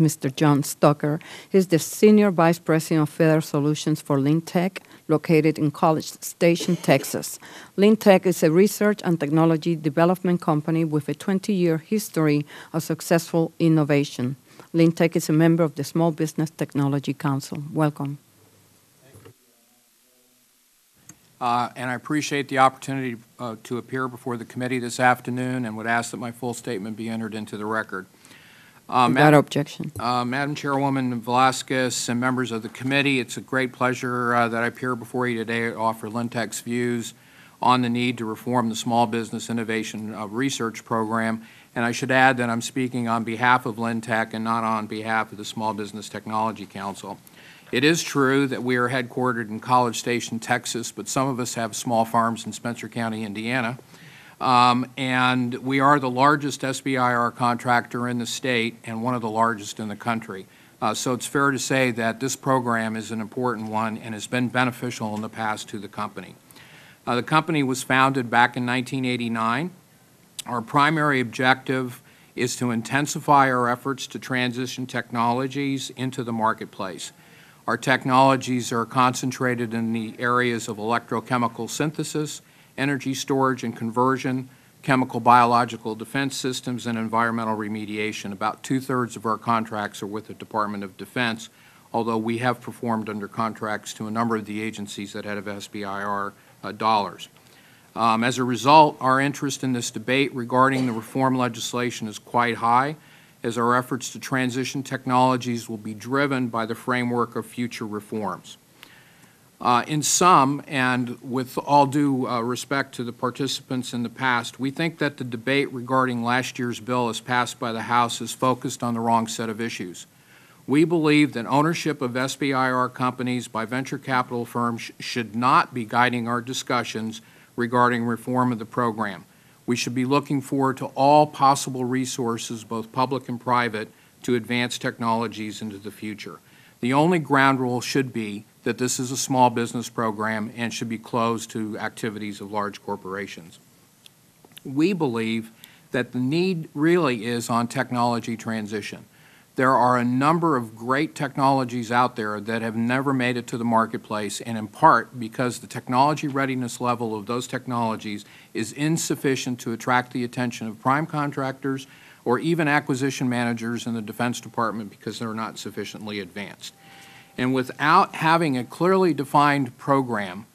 Mr. John Stocker. He's the Senior Vice President of Federal Solutions for Lynntech, located in College Station, Texas. Lynntech is a research and technology development company with a 20-year history of successful innovation. Lynntech is a member of the Small Business Technology Council. Welcome. And I appreciate the opportunity to appear before the committee this afternoon and would ask that my full statement be entered into the record. Without objection. Madam Chairwoman Velasquez and members of the committee, it's a great pleasure that I appear before you today to offer Lynntech's views on the need to reform the Small Business Innovation Research Program. And I should add that I'm speaking on behalf of Lynntech and not on behalf of the Small Business Technology Council. It is true that we are headquartered in College Station, Texas, but some of us have small farms in Spencer County, Indiana. And we are the largest SBIR contractor in the state and one of the largest in the country. So it's fair to say that this program is an important one and has been beneficial in the past to the company. The company was founded back in 1989. Our primary objective is to intensify our efforts to transition technologies into the marketplace. Our technologies are concentrated in the areas of electrochemical synthesis, energy storage and conversion, chemical biological defense systems, and environmental remediation. About two-thirds of our contracts are with the Department of Defense, although we have performed under contracts to a number of the agencies that have SBIR dollars. As a result, our interest in this debate regarding the reform legislation is quite high, as our efforts to transition technologies will be driven by the framework of future reforms. In sum, and with all due respect to the participants in the past, we think that the debate regarding last year's bill as passed by the House is focused on the wrong set of issues. We believe that ownership of SBIR companies by venture capital firms should not be guiding our discussions regarding reform of the program. We should be looking forward to all possible resources, both public and private, to advance technologies into the future. The only ground rule should be that this is a small business program and should be closed to activities of large corporations. We believe that the need really is on technology transition. There are a number of great technologies out there that have never made it to the marketplace, and in part because the technology readiness level of those technologies is insufficient to attract the attention of prime contractors or even acquisition managers in the Defense Department because they're not sufficiently advanced. And without having a clearly defined program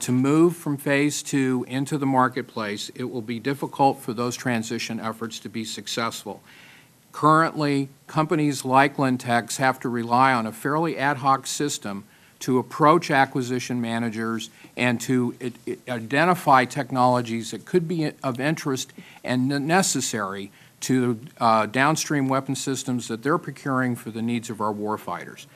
to move from Phase 2 into the marketplace, it will be difficult for those transition efforts to be successful. Currently, companies like Lynntech have to rely on a fairly ad hoc system to approach acquisition managers and to identify technologies that could be of interest and necessary to downstream weapon systems that they're procuring for the needs of our warfighters.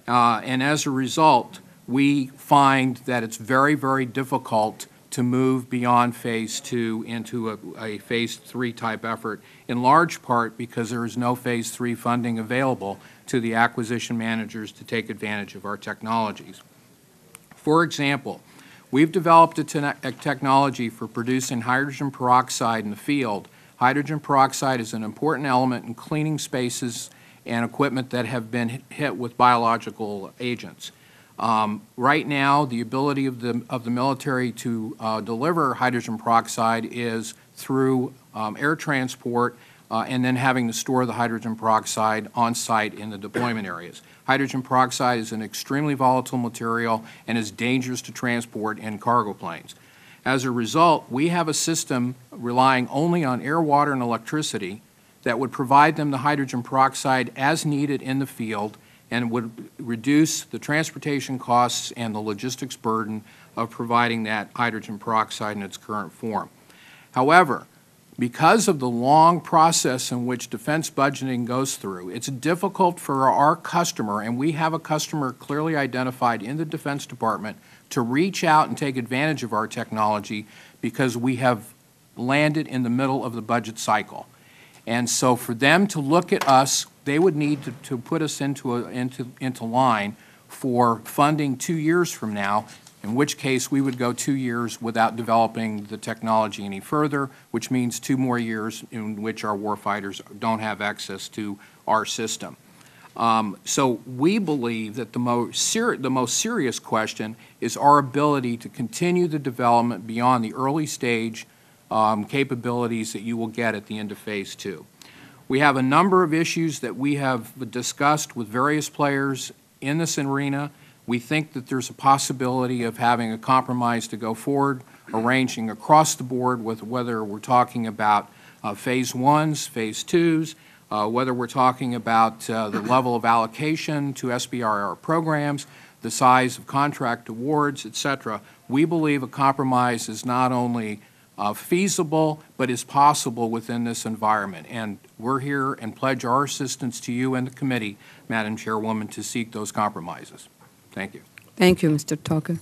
And as a result, we find that it's very, very difficult to move beyond Phase 2 into a Phase 3 type effort, in large part because there is no Phase 3 funding available to the acquisition managers to take advantage of our technologies. For example, we've developed a technology for producing hydrogen peroxide in the field. Hydrogen peroxide is an important element in cleaning spaces and equipment that have been hit with biological agents. Right now, the ability of the military to deliver hydrogen peroxide is through air transport and then having to store the hydrogen peroxide on site in the deployment areas. Hydrogen peroxide is an extremely volatile material and is dangerous to transport in cargo planes. As a result, we have a system relying only on air, water, and electricity that would provide them the hydrogen peroxide as needed in the field and would reduce the transportation costs and the logistics burden of providing that hydrogen peroxide in its current form. However, because of the long process in which defense budgeting goes through, it's difficult for our customer, and we have a customer clearly identified in the Defense Department, to reach out and take advantage of our technology because we have landed in the middle of the budget cycle. And so for them to look at us, they would need to put us into line for funding 2 years from now, in which case we would go 2 years without developing the technology any further, which means 2 more years in which our warfighters don't have access to our system. So we believe that the most serious question is our ability to continue the development beyond the early stage capabilities that you will get at the end of Phase 2. We have a number of issues that we have discussed with various players in this arena. We think that there's a possibility of having a compromise to go forward, arranging across the board with whether we're talking about Phase 1s, Phase 2s, whether we're talking about the level of allocation to SBIR programs, the size of contract awards, et cetera. We believe a compromise is not only feasible, but is possible within this environment. And we're here and pledge our assistance to you and the committee, Madam Chairwoman, to seek those compromises. Thank you. Thank you, Mr. Tucker.